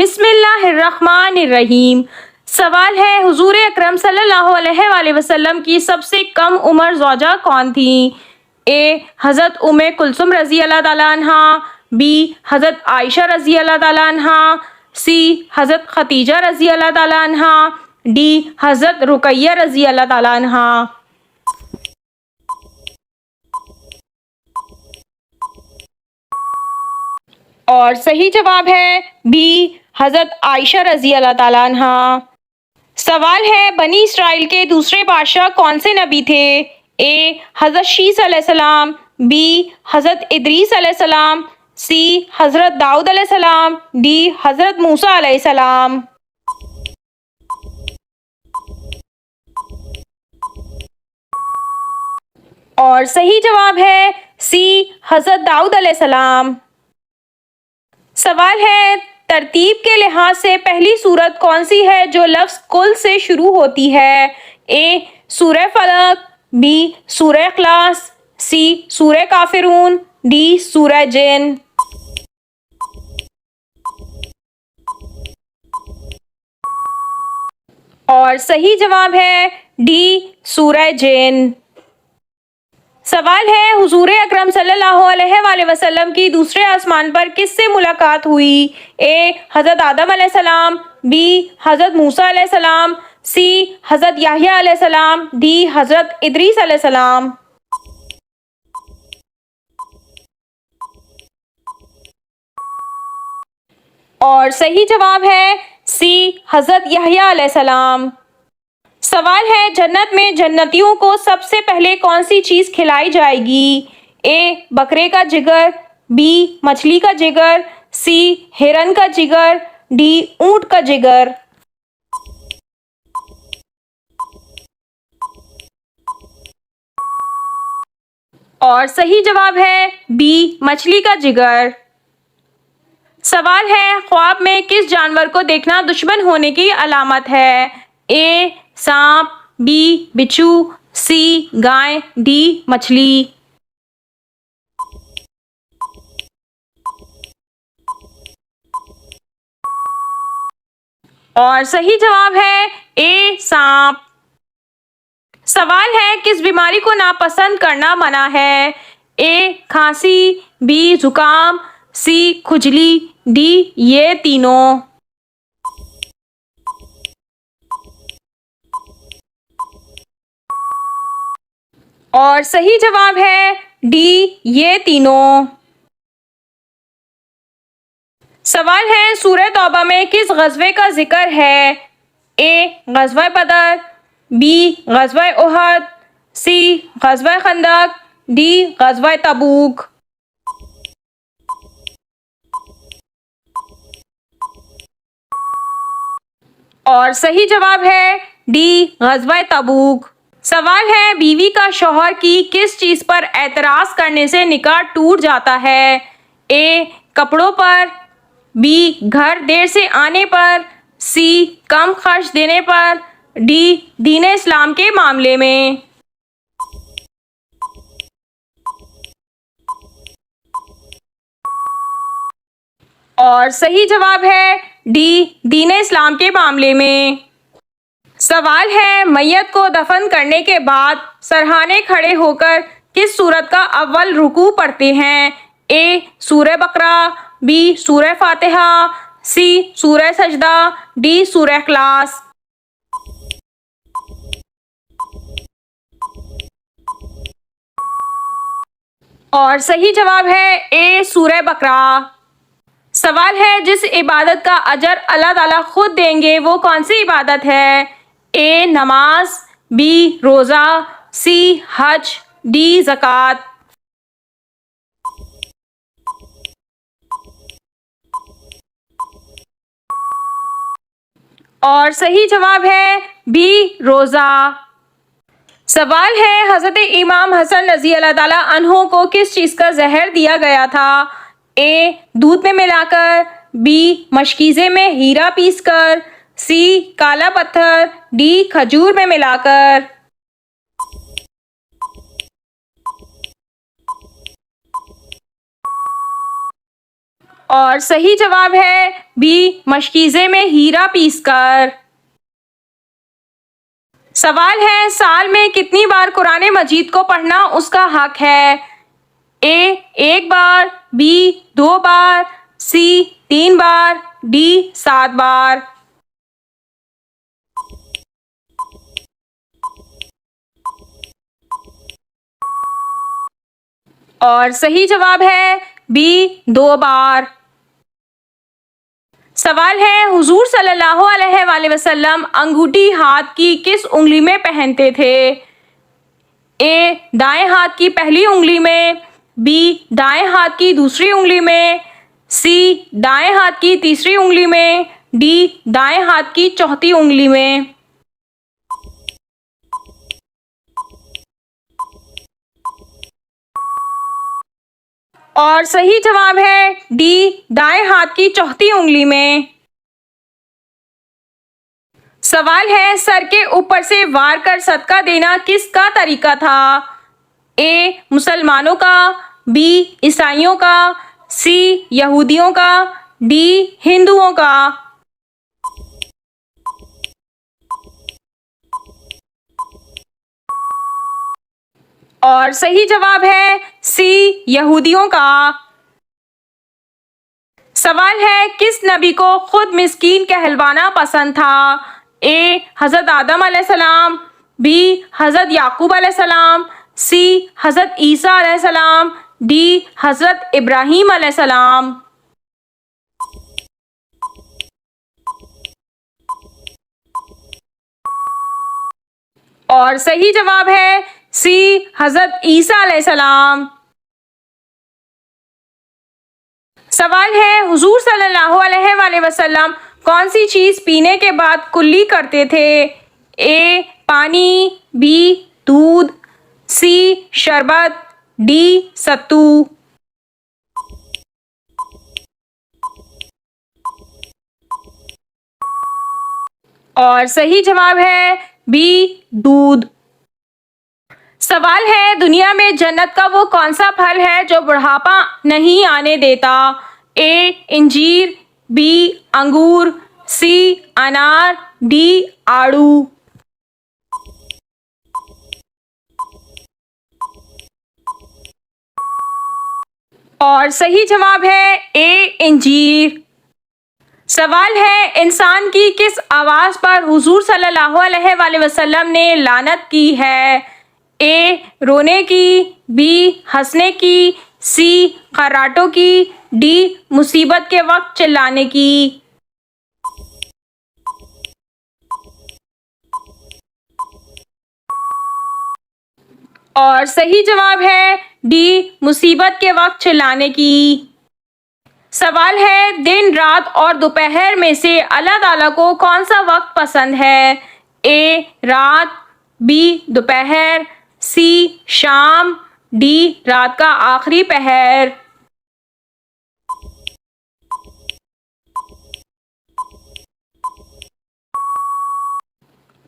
बिस्मिल्लाहिर्रहमानिर्रहीम। सवाल है, हुजूर अकरम सल्लल्लाहु अलैहि वसल्लम की सबसे कम उम्र ज़ौजा कौन थी? ए हज़रत उम्मे कुलसुम रज़ी अल्लाह ताला अन्हा, बी हज़रत आयशा रज़ी अल्लाह ताला अन्हा, सी हज़रत खतीजा रज़ी अल्लाह ताला अन्हा, डी हज़रत रुकैया रज़ी अल्लाह ताला अन्हा। और सही जवाब है बी हज़रत आयशा रज़ी अल्लाह ताला अन्हा। सवाल है, बनी इसराइल के दूसरे बादशाह कौन से नबी थे? ए हज़रत शीस अलैहिस्सलाम, बी हज़रत इदरीस अलैहिस्सलाम, सी हज़रत दाऊद अलैहिस्सलाम, डी हज़रत मूसा अलैहिस्सलाम। और सही जवाब है सी हज़रत दाऊद अलैहिस्सलाम। सवाल है, तरतीब के लिहाज से पहली सूरत कौन सी है जो लफ्ज़ कुल से शुरू होती है? ए सूरह फलक, बी सूरह इखलास, सी सूरह काफिरून, डी सूरह जिन। और सही जवाब है डी सूरह जिन। सवाल है, हुजूर अकरम सल्लल्लाहु अलैहि वसल्लम की दूसरे आसमान पर किससे मुलाकात हुई? ए हज़रत आदम अलैहिस्सलाम, बी हज़रत मूसा अलैहिस्सलाम, सी हज़रत याह्या अलैहिस्सलाम, डी हज़रत इदरीस अलैहिस्सलाम। और सही जवाब है सी हज़रत याह्या अलैहिस्सलाम। सवाल है, जन्नत में जन्नतियों को सबसे पहले कौन सी चीज़ खिलाई जाएगी? ए बकरे का जिगर, बी मछली का जिगर, सी हिरन का जिगर, डी ऊंट का जिगर। और सही जवाब है बी मछली का जिगर। सवाल है, ख्वाब में किस जानवर को देखना दुश्मन होने की अलामत है? ए सांप, बी बिच्छू, सी गाय, डी मछली। और सही जवाब है ए सांप। सवाल है, किस बीमारी को नापसंद करना मना है? ए खांसी, बी जुकाम, सी खुजली, डी ये तीनों। और सही जवाब है डी ये तीनों। सवाल है, सूरह तौबा में किस गज़वे का जिक्र है? ए गज़वा बदर, बी गज़वा उहद, सी गज़वा खंदक, डी गज़वा तबूक। और सही जवाब है डी गज़वा तबूक। सवाल है, बीवी का शौहर की किस चीज़ पर एतराज़ करने से निकाह टूट जाता है? ए कपड़ों पर, बी घर देर से आने पर, सी कम खर्च देने पर, डी दीन इस्लाम के मामले में। और सही जवाब है डी दीन इस्लाम के मामले में। सवाल है, मैयत को दफन करने के बाद सरहाने खड़े होकर किस सूरत का अव्वल रुकू पढ़ते हैं? ए सूरह बकरा, बी सूरह फातिहा, सी सूरह सजदा, डी सूरह इखलास। और सही जवाब है ए सूरह बकरा। सवाल है, जिस इबादत का अजर अल्लाह ताला खुद देंगे वो कौन सी इबादत है? ए नमाज, बी रोज़ा, सी हज, डी ज़कात। और सही जवाब है बी रोज़ा। सवाल है, हज़रत इमाम हसन रज़ी अल्लाह ताला अन्हो को किस चीज़ का जहर दिया गया था? ए दूध में मिलाकर, बी मशकीज़े में हीरा पीसकर, सी काला पत्थर, डी खजूर में मिलाकर। और सही जवाब है बी, मशकीज़े में हीरा पीसकर। सवाल है, साल में कितनी बार कुरान मजीद को पढ़ना उसका हक है? ए, एक बार, बी, दो बार, सी, तीन बार, डी, 7 बार। और सही जवाब है बी, 2 बार। सवाल है, हुजूर सल्लल्लाहु अलैहि वसल्लम अंगूठी हाथ की किस उंगली में पहनते थे? ए, दाएं हाथ की पहली उंगली में, बी, दाएं हाथ की दूसरी उंगली में, सी, दाएं हाथ की तीसरी उंगली में, डी, दाएं हाथ की चौथी उंगली में। और सही जवाब है डी, दाएं हाथ की चौथी उंगली में। सवाल है, सर के ऊपर से वार कर सदका देना किसका तरीका था? ए, मुसलमानों का, बी, ईसाइयों का, सी, यहूदियों का, डी, हिंदुओं का। और सही जवाब है सी, यहूदियों का। सवाल है, किस नबी को खुद मिस्कीन कहलवाना पसंद था? ए, हज़रत आदम अलैहिस्सलाम, बी, हज़रत याकूब अलैहिस्सलाम, सी, हज़रत ईसा अलैहिस्सलाम, डी, हज़रत इब्राहीम अलैहिस्सलाम। और सही जवाब है सी, हज़रत ईसा अलैहिस्सलाम। सवाल है, हुजूर सल्लल्लाहु अलैहि वसल्लम कौन सी चीज़ पीने के बाद कुल्ली करते थे? ए, पानी, बी, दूध, सी, शरबत, डी, सत्तू। और सही जवाब है बी, दूध। सवाल है, दुनिया में जन्नत का वो कौन सा फल है जो बुढ़ापा नहीं आने देता? ए, इंजीर, बी, अंगूर, सी, अनार, डी, आड़ू। और सही जवाब है ए, इंजीर। सवाल है, इंसान की किस आवाज़ पर हुजूर सल्लल्लाहु अलैहि वसल्लम ने लानत की है? ए, रोने की, बी, हंसने की, सी, खर्राटों की, डी, मुसीबत के वक्त चिल्लाने की। और सही जवाब है डी, मुसीबत के वक्त चिल्लाने की। सवाल है, दिन, रात और दोपहर में से अल्लाह ताला को कौन सा वक्त पसंद है? ए, रात, बी, दोपहर, सी, शाम, डी, रात का आखिरी पहर।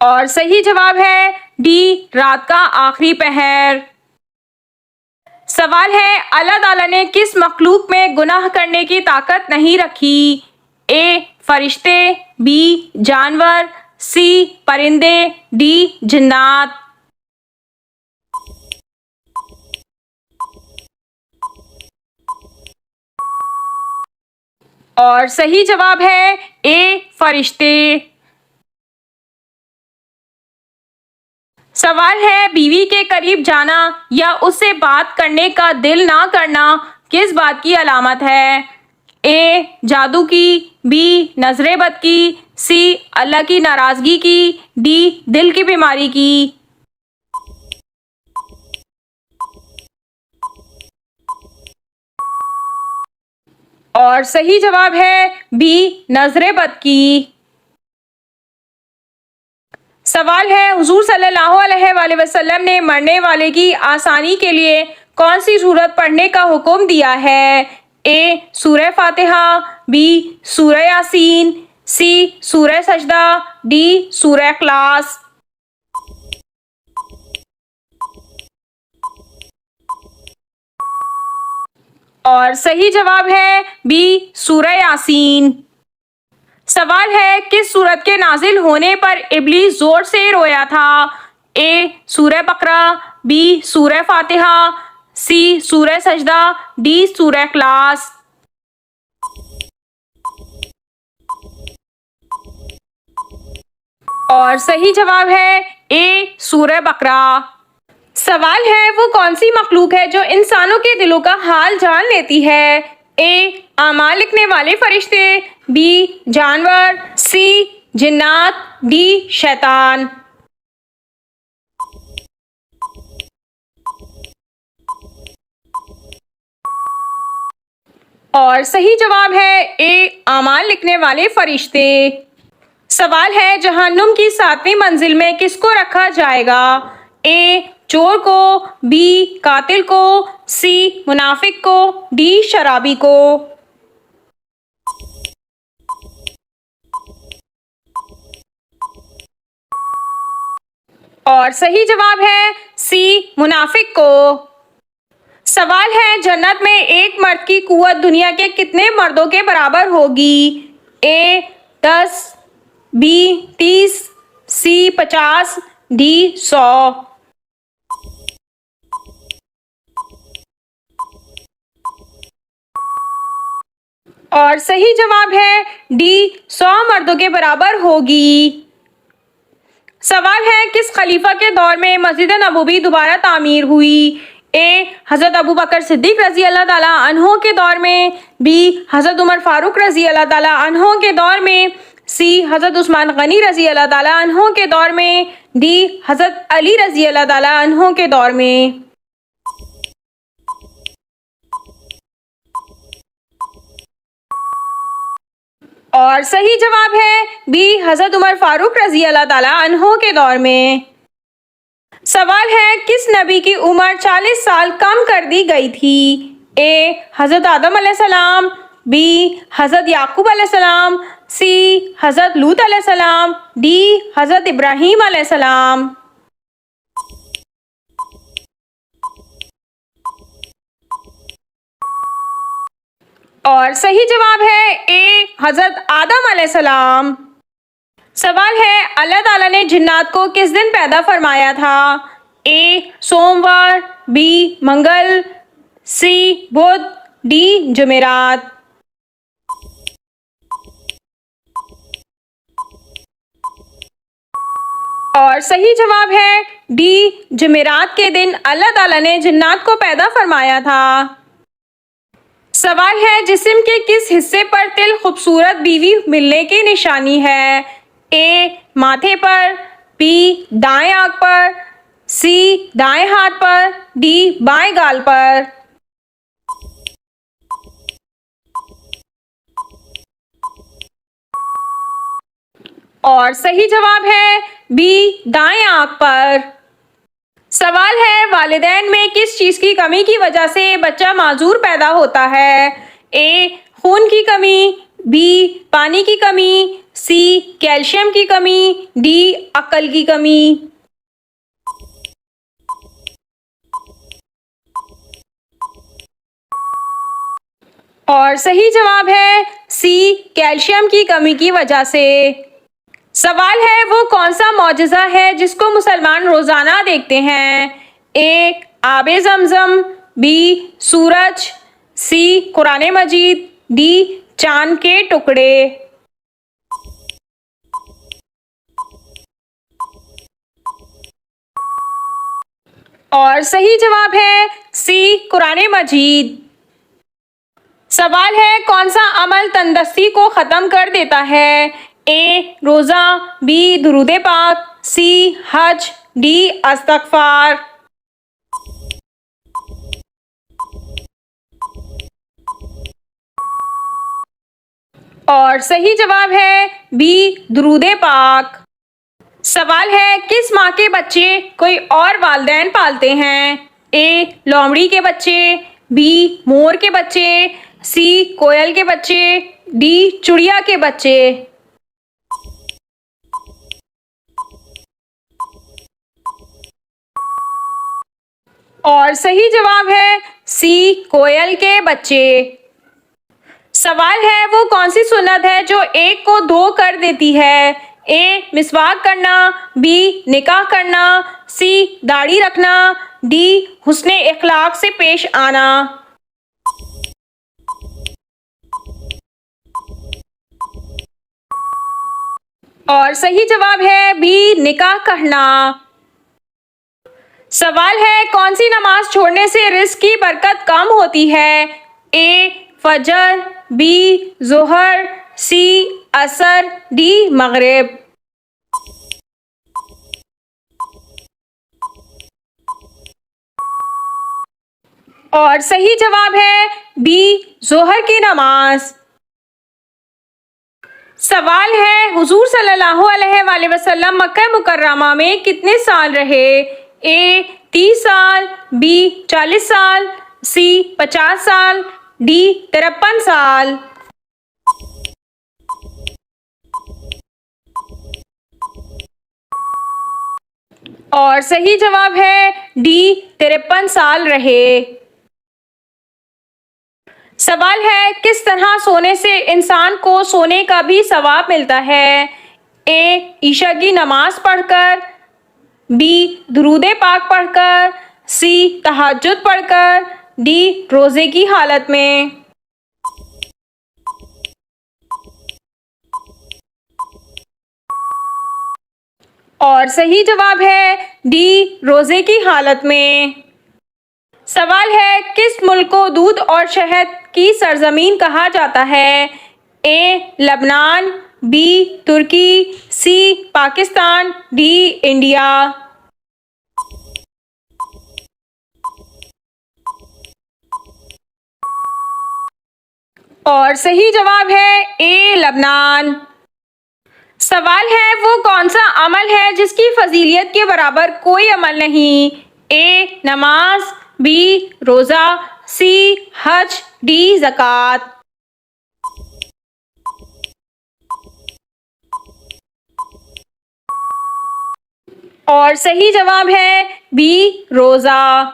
और सही जवाब है डी, रात का आखिरी पहर। सवाल है, अल्लाह ताला ने किस मखलूक में गुनाह करने की ताकत नहीं रखी? ए, फरिश्ते, बी, जानवर, सी, परिंदे, डी, जिन्नात। और सही जवाब है ए, फरिश्ते। सवाल है, बीवी के करीब जाना या उससे बात करने का दिल ना करना किस बात की अलामत है? ए, जादू की, बी, नजरे बद की, सी, अल्लाह की नाराजगी की, डी, दिल की बीमारी की। और सही जवाब है बी, नजरे बद की। सवाल है, हुजूर सल्लल्लाहु अलैहि वसल्लम ने मरने वाले की आसानी के लिए कौन सी सूरत पढ़ने का हुक्म दिया है? ए, सूरह फातिहा, बी, सूरह यासीन, सी, सूरह सजदा, डी, सूरह इखलास। और सही जवाब है बी सूरह यासीन। सवाल है किस सूरत के नाजिल होने पर इब्लीस जोर से रोया था? ए सूरह बकरा, बी सूरह फातिहा, सी सूरह सजदा, डी सूरह इखलास। और सही जवाब है ए सूरह बकरा। सवाल है वो कौन सी मखलूक है जो इंसानों के दिलों का हाल जान लेती है? ए आमाल लिखने वाले फरिश्ते, बी जानवर, सी जिन्नात, डी शैतान। और सही जवाब है ए आमाल लिखने वाले फरिश्ते। सवाल है जहन्नुम की 7वीं मंजिल में किसको रखा जाएगा? ए चोर को, बी कातिल को, सी मुनाफिक को, डी शराबी को। और सही जवाब है सी मुनाफिक को। सवाल है जन्नत में एक मर्द की कुव्वत दुनिया के कितने मर्दों के बराबर होगी? ए 10, बी 30, सी 50, डी 100। और सही जवाब है डी 100 मर्दों के बराबर होगी। सवाल है किस खलीफा के दौर में मस्जिद नबवी दोबारा तामीर हुई? ए हज़रत अबू बकर सिद्दीक रजी अल्लाह ताला अन्हो के दौर में, बी हज़रत उमर फारूक रजी अल्लाह ताला अन्हो के दौर में, सी हज़रत उस्मान गनी रजी अल्लाह ताला अन्हो के दौर में, डी हज़रत अली रजी अल्लाह ताला अन्हो के दौर में। और सही जवाब है बी हज़रत उमर फारूक रजी अल्लाह ताला अन्हो के दौर में। सवाल है किस नबी की उम्र 40 साल कम कर दी गई थी? ए हज़रत आदम अलैहिस्सलाम, बी हज़रत याकूब अलैहिस्सलाम, सी हज़रत लूत अलैहिस्सलाम, डी हज़रत इब्राहीम अलैहिस्सलाम। और सही जवाब है ए हज़रत आदम अलैहिस्सलाम। सवाल है अल्लाह ताला ने जिन्नात को किस दिन पैदा फरमाया था? ए सोमवार, बी मंगल, सी बुध, डी जुमेरात। और सही जवाब है डी जुमेरात के दिन अल्लाह ताला ने जिन्नात को पैदा फरमाया था। सवाल है जिस्म के किस हिस्से पर तिल खूबसूरत बीवी मिलने की निशानी है? ए माथे पर, बी दाएं आंख पर, सी दाएं हाथ पर, डी बाएं गाल पर। और सही जवाब है बी दाएं आंख पर। सवाल है वालिदैन में किस चीज़ की कमी की वजह से बच्चा माजूर पैदा होता है? ए खून की कमी, बी पानी की कमी, सी कैल्शियम की कमी, डी अक्ल की कमी। और सही जवाब है सी कैल्शियम की कमी की वजह से। सवाल है वो कौन सा मौजज़ा है जिसको मुसलमान रोज़ाना देखते हैं? ए आबे ज़मज़म, बी सूरज, सी कुरान मजीद, डी चांद के टुकड़े। और सही जवाब है सी कुरान मजीद। सवाल है कौन सा अमल तंदस्ती को ख़त्म कर देता है? ए रोज़ा, बी दुरूद पाक, सी हज, डी इस्तग़फ़ार। और सही जवाब है बी दुरूद पाक। सवाल है किस माँ के बच्चे कोई और वालिदैन पालते हैं? ए लोमड़ी के बच्चे, बी मोर के बच्चे, सी कोयल के बच्चे, डी चिड़िया के बच्चे। और सही जवाब है सी कोयल के बच्चे। सवाल है वो कौन सी सुन्नत है जो एक को दो कर देती है? ए मिसवाक करना, बी निकाह करना, सी दाढ़ी रखना, डी हुस्ने इखलाक से पेश आना। और सही जवाब है बी निकाह करना। सवाल है कौन सी नमाज छोड़ने से रिज़्क की बरकत कम होती है? ए फजर, बी जोहर, सी असर, डी मगरिब। और सही जवाब है बी जोहर की नमाज। सवाल है हुजूर सल्लल्लाहु अलैहि वसल्लम मक्का मुकर्रमा में कितने साल रहे? ए 30 साल, बी 40 साल, सी 50 साल, डी 53 साल। और सही जवाब है डी 53 साल रहे। सवाल है किस तरह सोने से इंसान को सोने का भी सवाब मिलता है? ए ईशा की नमाज पढ़कर, बी दुरूदे पाक पढ़कर, सी तहज्जुद पढ़कर, डी रोज़े की हालत में। और सही जवाब है डी रोज़े की हालत में। सवाल है किस मुल्क को दूध और शहद की सरजमीन कहा जाता है? ए लबनान, बी तुर्की, सी पाकिस्तान, डी इंडिया। और सही जवाब है ए लबनान। सवाल है वो कौन सा अमल है जिसकी फजीलियत के बराबर कोई अमल नहीं? ए नमाज, बी रोज़ा, सी हज, डी ज़कात। और सही जवाब है बी रोज़ा।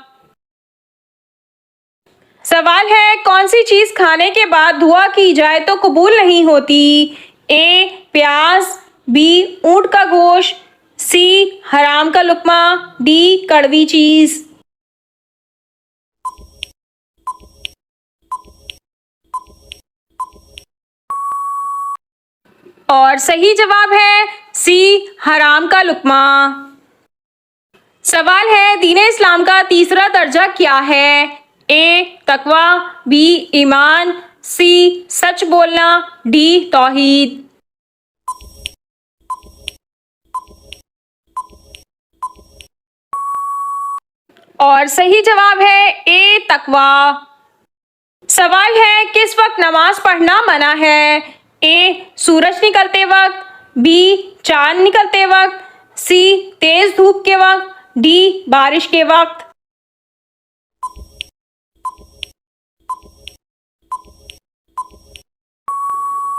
सवाल है कौन सी चीज़ खाने के बाद दुआ की जाए तो कबूल नहीं होती? ए प्याज, बी ऊँट का गोश्त, सी हराम का लुक्मा, डी कड़वी चीज़। और सही जवाब है सी हराम का लुक्मा। सवाल है दीन इस्लाम का तीसरा दर्जा क्या है? ए तकवा, बी ईमान, सी सच बोलना, डी तौहीद। और सही जवाब है ए तकवा। सवाल है किस वक्त नमाज पढ़ना मना है? ए सूरज निकलते वक्त, बी चांद निकलते वक्त, सी तेज धूप के वक्त, डी बारिश के वक्त।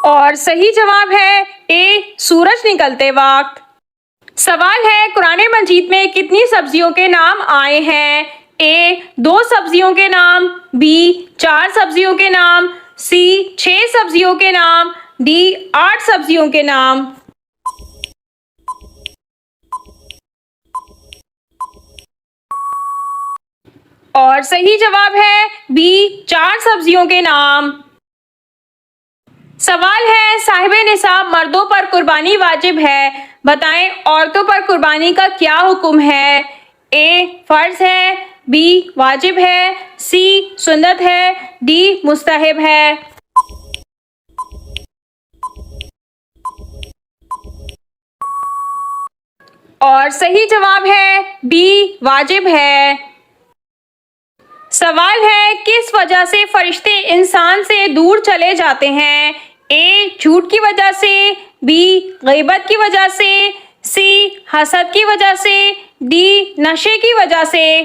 और सही जवाब है ए सूरज निकलते वक्त। सवाल है कुरान मजीद में कितनी सब्जियों के नाम आए हैं? ए 2 सब्जियों के नाम, बी 4 सब्जियों के नाम, सी 6 सब्जियों के नाम, डी 8 सब्जियों के नाम। और सही जवाब है बी 4 सब्जियों के नाम। सवाल है साहिबे निसाब मर्दों पर कुर्बानी वाजिब है, बताएं औरतों पर कुर्बानी का क्या हुक्म है? ए फर्ज है, बी वाजिब है, सी सुन्नत है, डी मुस्तहब है। और सही जवाब है बी वाजिब है। सवाल है किस वजह से फरिश्ते इंसान से दूर चले जाते हैं? ए झूठ की वजह से, बी गीबत की वजह से, सी हसद की वजह से, डी नशे की वजह से।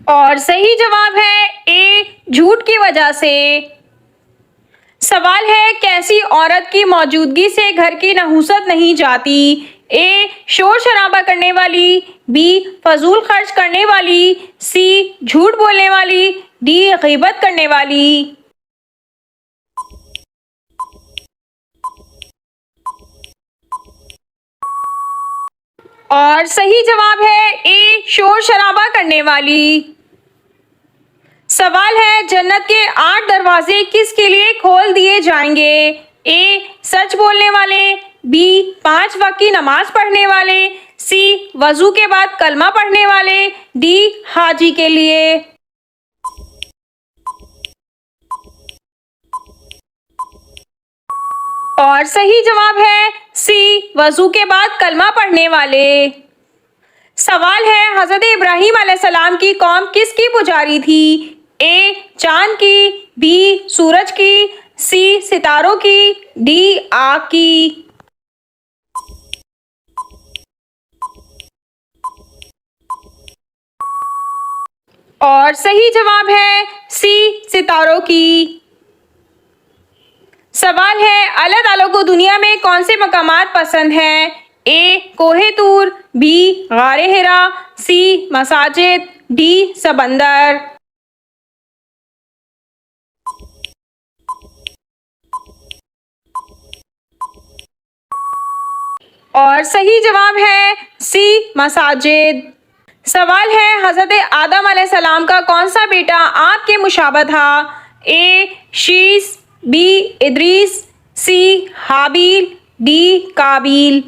और सही जवाब है ए झूठ की वजह से। सवाल है कैसी औरत की मौजूदगी से घर की नहुसत नहीं जाती? ए शोर शराबा करने वाली, बी फजूल खर्च करने वाली, सी झूठ बोलने वाली, डी गीबत करने वाली। और सही जवाब है ए शोर शराबा करने वाली। सवाल है, जन्नत के 8 दरवाजे किसके लिए खोल दिए जाएंगे? ए सच बोलने वाले, बी 5 वक्त की नमाज पढ़ने वाले, सी वजू के बाद कलमा पढ़ने वाले, डी हाजी के लिए। और सही जवाब है सी वजू के बाद कलमा पढ़ने वाले। सवाल है, हजरत इब्राहीम अलैहिस्सलाम की कौम किसकी पुजारी थी? ए चांद की, बी सूरज की, सी सितारों की, डी आग की। और सही जवाब है सी सितारों की। सवाल है, अल्लाह ताला को दुनिया में कौन से मकामात पसंद हैं? ए कोहे तूर, बी गारे हिरा, सी मसाजिद, डी सबंदर। और सही जवाब है सी मसाजिद। सवाल है, हजरत आदम अलैहिस्सलाम का कौन सा बेटा आग के मुशाबह था? ए शीस, बी इद्रीस, सी हाबील, डी काबील।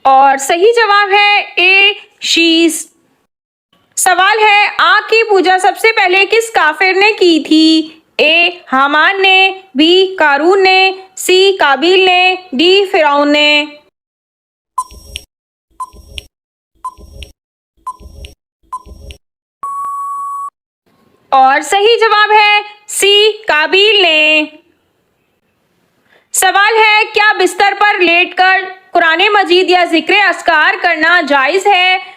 और सही जवाब है ए शीस। सवाल है, आग की पूजा सबसे पहले किस काफिर ने की थी? ए हामान ने, बी कारून ने, सी काबिल ने, डी फिरौन ने। और सही जवाब है सी काबिल ने। सवाल है, क्या बिस्तर पर लेटकर कुरान मजीद या जिक्र अस्कार करना जायज़ है?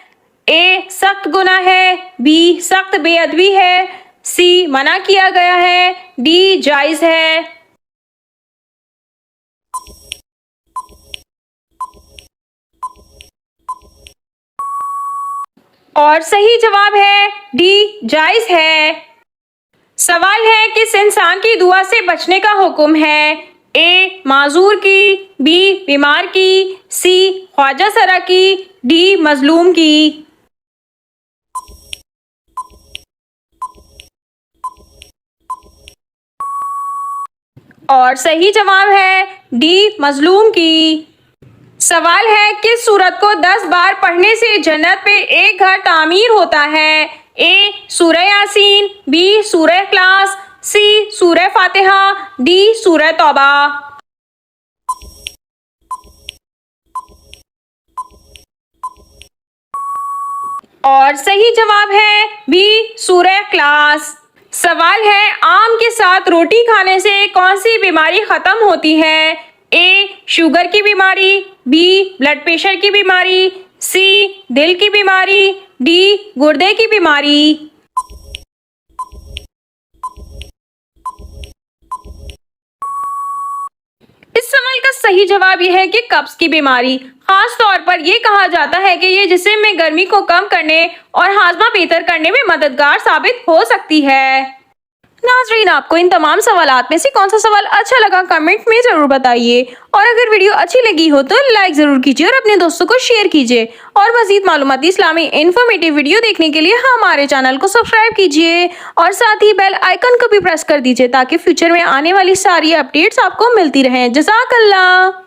ए सख्त गुनाह है, बी सख्त बेअदबी है, सी मना किया गया है, डी जायज़ है। और सही जवाब है डी जायज़ है। सवाल है, किस इंसान की दुआ से बचने का हुक्म है? ए माजूर की, बी बीमार की, सी ख्वाजा सरा की, डी मजलूम की। और सही जवाब है डी मजलूम की। सवाल है, किस सूरत को 10 बार पढ़ने से जन्नत पे एक घर तामीर होता है? ए सूरह यासीन, बी सूरह इखलास, सी सूरह फातिहा, डी सूरह तौबा। और सही जवाब है बी सूरह इखलास। सवाल है, आम के साथ रोटी खाने से कौन सी बीमारी खत्म होती है? ए शुगर की बीमारी, बी ब्लड प्रेशर की बीमारी, सी दिल की बीमारी, डी गुर्दे की बीमारी। इस सवाल का सही जवाब यह है कि कब्ज की बीमारी। खास तौर पर यह कहा जाता है कि ये जिस्म में गर्मी को कम करने और हाजमा बेहतर करने में मददगार साबित हो सकती है। नाजरीन, आपको इन तमाम सवालात में से कौन सा सवाल अच्छा लगा कमेंट में जरूर बताइए, और अगर वीडियो अच्छी लगी हो तो लाइक जरूर कीजिए और अपने दोस्तों को शेयर कीजिए। और मजीद मालूमाती इस्लामी इन्फॉर्मेटिव वीडियो देखने के लिए हमारे चैनल को सब्सक्राइब कीजिए और साथ ही बेल आइकन को भी प्रेस कर दीजिए ताकि फ्यूचर में आने वाली सारी अपडेट्स आपको मिलती रहें। जज़ाकल्लाह।